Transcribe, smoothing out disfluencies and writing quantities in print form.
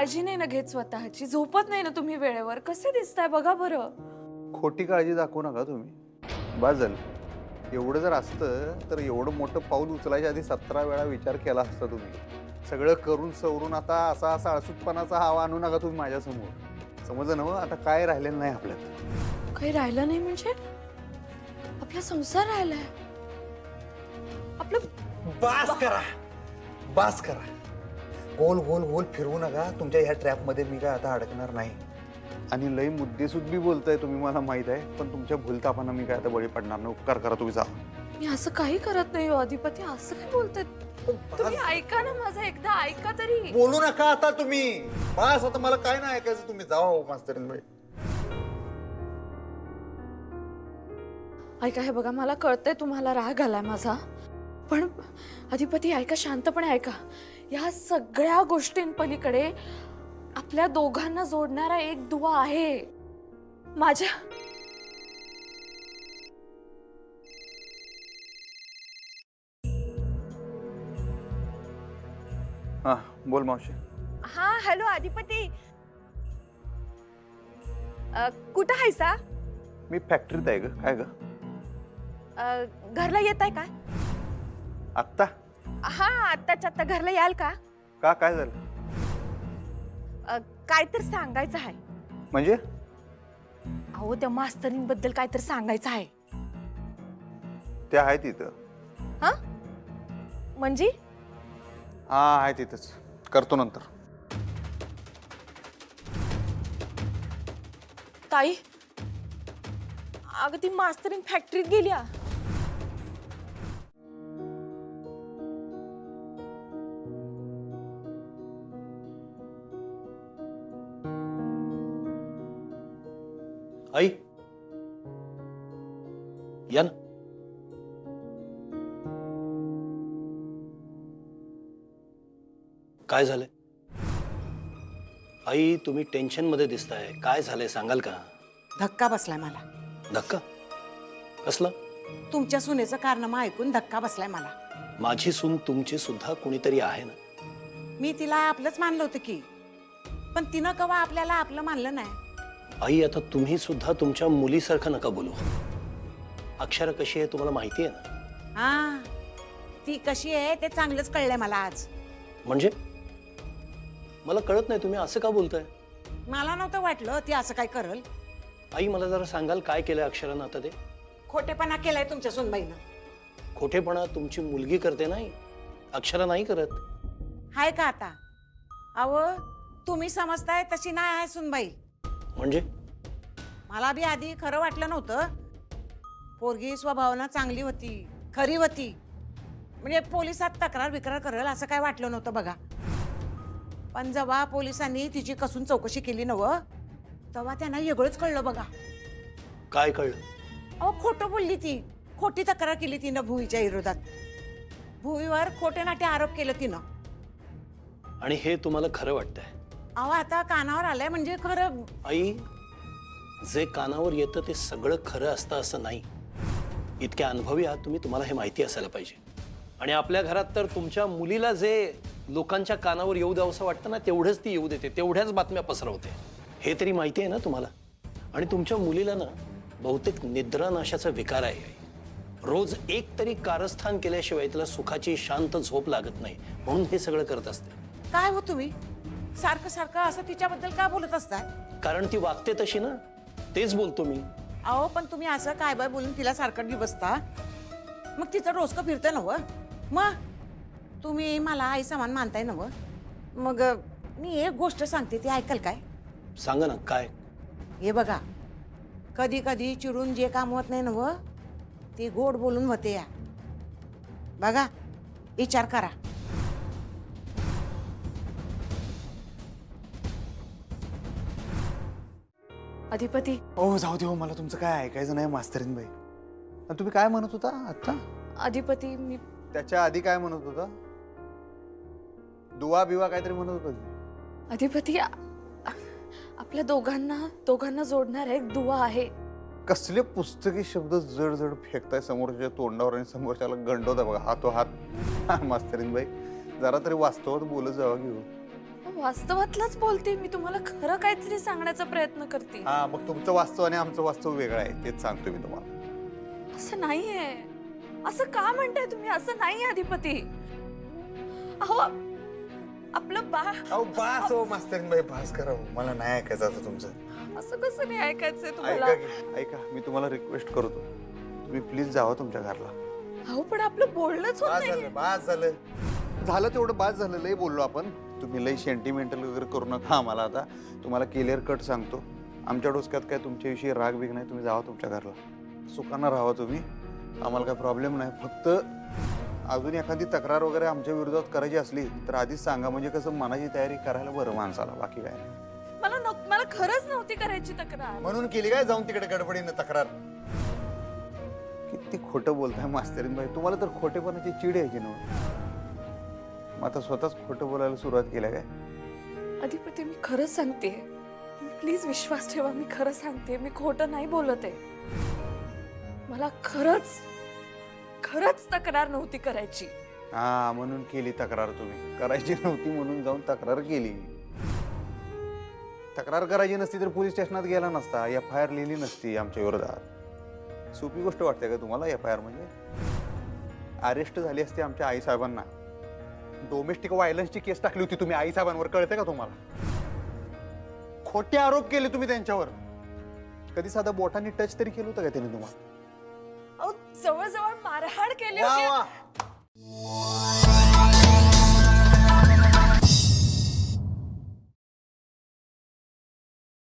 काळजी नाही ना घेत स्वतःची, झोपत नाही ना तुम्ही वेळेवर, कसे दिसताय बघा बरं. खोटी काळजी दाखवू नका तुम्ही. बाजल एवढं जर असतं तर एवढं मोठं पाऊल उचलायच्या आधी 17 वेळा विचार केला असता तुम्ही. सगळं करून सवरून आता असा अळसूतपणाचा हवा आणू नका तुम्ही माझ्यासमोर. समजलं ना मग? आता काय राहिलेलं नाही आपल्यात. काही राहिलं नाही म्हणजे? आपला संसार राहिलाय. आपलं बास करा, बास करा. गोल गोल गोल फिरवू नका. तुमच्या ह्या ट्रॅपमध्ये मी काय आता अडकणार नाही. आणि लई मुद्देसूद बी बोलताय तुम्ही, मला माहित आहे. पण तुमच्या भूलतापांना मी काय आता बळी पडणार नाही. उपकार करा, तुम्ही जा. मी असं काही करत नाही हो अधिपती, असं काय बोलताय तुम्ही? ऐका ना माझं, एकदा ऐका तरी. बोलू नका आता तुम्ही. बस आता मला काय नाही ऐकायचं. तुम्ही जाओ मास्तरीनबाई. ऐका, हे बघा मला कळतंय तुम्हाला राग आलाय माझा, पण अधिपती ऐका, शांतपणे ऐका. या सगळ्या गोष्टींपलीकडे आपल्या दोघांना जोडणारा एक दुवा आहे. माझ्या हा बोल मावशी. हा हॅलो अधिपती, कुठं आहेसा? मी फॅक्टरीत आहे ग. काय ग? घरला येत आहे का? आत्ता? हा आत्ताच्या आत्ता घरला याल का? का काय झालं? काय तर सांगायचं आहे. म्हणजे? अहो त्या मास्तरींबद्दल काय तर सांगायचं आहे. ते आहे तिथं. हा म्हणजे? हा आहे तिथंच. करतो नंतर. ताई, अगं ती मास्तरीन फॅक्टरीत गेल्या. आई या ना. काय झालंय आई? तुम्ही टेन्शन मध्ये दिसताय. काय झालंय सांगाल का? धक्का बसलाय मला. धक्का कसला? तुमच्या सुनेचं कारनामा ऐकून धक्का बसलाय मला. माझी सून तुमची सुद्धा कुणीतरी आहे ना. मी तिला आपलंच मानलं होतं की, पण तिनं कवा आपल्याला आपलं मानलं नाही. आई आता तुम्ही सुद्धा तुमच्या मुलीसारखं नका बोलू. अक्षरा कशी आहे तुम्हाला माहिती आहे ना. हा, ती कशी आहे ते चांगलंच कळलंय मला आज. म्हणजे मला कळत नाही तुम्ही असं का बोलताय. मला नव्हतं वाटलं ती असं काय करल. आई मला जरा सांगाल काय केलंय अक्षरानं आता ते? खोटेपणा केलाय तुमच्या सुनबाईनं. खोटेपणा तुमची मुलगी करते, नाही अक्षरा नाही करत. हाय का आता? अहो तुम्ही समजताय तशी नाही आहे सुनबाई. म्हणजे मला बी आधी खरं वाटलं नव्हतं. पोरगी स्वभावानं चांगली होती, खरी होती. म्हणजे पोलिसात तक्रार बिक्रार करेल असं काय वाटलं नव्हतं बघा. पण जेव्हा पोलिसांनी तिची कसून चौकशी केली नव्ह, तेव्हा त्यांना वेगळंच कळलं बघा. काय कळलं? अहो खोटं बोलली ती. खोटी तक्रार केली तिनं भुवीच्या विरोधात. भुवीवर खोटे नाटे आरोप केलं तिनं. आणि हे तुम्हाला खरं वाटतंय? अहो आता कानावर आलंय म्हणजे खरं. आई, जे कानावर येतं ते सगळं खरं असतं असं नाही. इतक्या अनुभवी आहात तुम्ही, तुम्हाला हे माहिती असायला पाहिजे. आणि आपल्या घरात तर तुमच्या मुलीला जे लोकांच्या कानावर येऊ द्यावंसं वाटतं ना, तेवढंच ती येऊ देते, तेवढ्याच बातम्या पसरवते. हे तरी माहिती आहे ना तुम्हाला. आणि तुमच्या मुलीला ना बहुतेक निद्रानाशाचा विकार आहे. रोज एक तरी कारस्थान केल्याशिवाय तिला सुखाची शांत झोप लागत नाही, म्हणून हे सगळं करत असते. काय हो तुम्ही सारखं सारखं असं तिच्याबद्दल का बोलत असताय? कारण ती वागते तशी ना, तेच बोलतो मी. अहो पण तुम्ही असं काय बाय बोलून तिला सारखं बसता. मग तिचं रोजकं फिरतं नव. मग तुम्ही मला आई समान मानताय नव. मग मी एक गोष्ट सांगते ती ऐकाल काय? सांगा ना काय. हे बघा, कधी कधी चिडून जे काम होत नाही नव ते गोड बोलून होते. या बघा, विचार करा. अधिपती हो जाऊ दे हो, मला तुमचं काय ऐकायचं नाही मास्तरीनबाई. आणि तुम्ही काय म्हणत होता आता? अधिपती मी त्याच्या आधी काय म्हणत होता? दुवा बिवा काहीतरी म्हणत होता. अधिपती आपल्या दोघांना जोडणारा एक दुवा आहे. कसले पुस्तकी शब्द जड जड फेकताय समोरच्या तोंडावर आणि समोरच्याला गंडवताय बघा हातो हात. मास्तरीनबाई जरा तरी वास्तवात बोलत जावा घेऊ. वास्तवातलाच बोलते मी, तुम्हाला खरं काहीतरी सांगण्याचा प्रयत्न करते. हा, मग तुमचं वास्तव आणि आमचं वास्तव वेगळं आहे, तेच सांगतो मी तुम्हाला. असं नाहीये. असं का म्हणताय तुम्ही? असं नाही अधिपती. अहो आपलं अहो बास हो मास्तरीनबाई, बास करा हो. मला नाही ऐकायचं आता तुमचं. असं कसं नाही ऐकायचंय तुम्हाला? ऐका की. ऐका, मी तुम्हाला रिक्वेस्ट करतो, तुम्ही प्लीज जावा तुमच्या घरला. अहो पण आपलं बोलणंच होत बास नाही. झालं, बास झालं. झालं तेवढं बाद झालं, लय बोललो आपण. तुम्ही लय सेंटिमेंटल वगैरे करू नका आम्हाला. आता तुम्हाला क्लिअर कट सांगतो, आमच्या डोसक्यात काय तुमच्याविषयी राग बिग नाही. तुम्ही जावा तुमच्या घरला, सुखानं राहा तुम्ही, आम्हाला काय प्रॉब्लेम नाही. फक्त अजून एखादी तक्रार वगैरे आमच्या विरोधात करायची असली तर आधीच सांगा, म्हणजे कसं मनाची तयारी करायला बरं माणसाला, बाकी काय नाही. मला खरंच नव्हती करायची तक्रार. म्हणून केली काय जाऊन तिकडे गडबडीनं तक्रार? किती खोटं बोलताय मास्तरीन बाई, तुम्हाला तर खोटेपणाची चिड यायची ना. मग आता स्वतःच खोटं बोलायला सुरुवात केल्या काय? अधिपती मी खरंच सांगते, प्लीज विश्वास ठेवा, मी खरं सांगते, मी खोटं नाही बोलत आहे. मला खरंच तक्रार नव्हती करायची. हा, म्हणून केली तक्रार तुम्ही. करायची नव्हती म्हणून जाऊन तक्रार केली. तक्रार करायची नसती तर पोलीस स्टेशनात गेला नसता, FIR लिहिली नसती आमच्या विरोधात. सोपी गोष्ट वाटते का तुम्हाला FIR म्हणजे? अरेस्ट झाली असती आमच्या आईसाहेबांना. डोमेस्टिक व्हायलन्सची केस टाकली होती तुम्ही आईसाहेबांवर, कळते का तुम्हाला? खोटे आरोप केले तुम्ही त्यांच्यावर. कधी साधा बोटाने टच तरी केलं होतं का त्यांनी तुम्हाला? अहो जवळजवळ मारहाण केली वा होती. वा.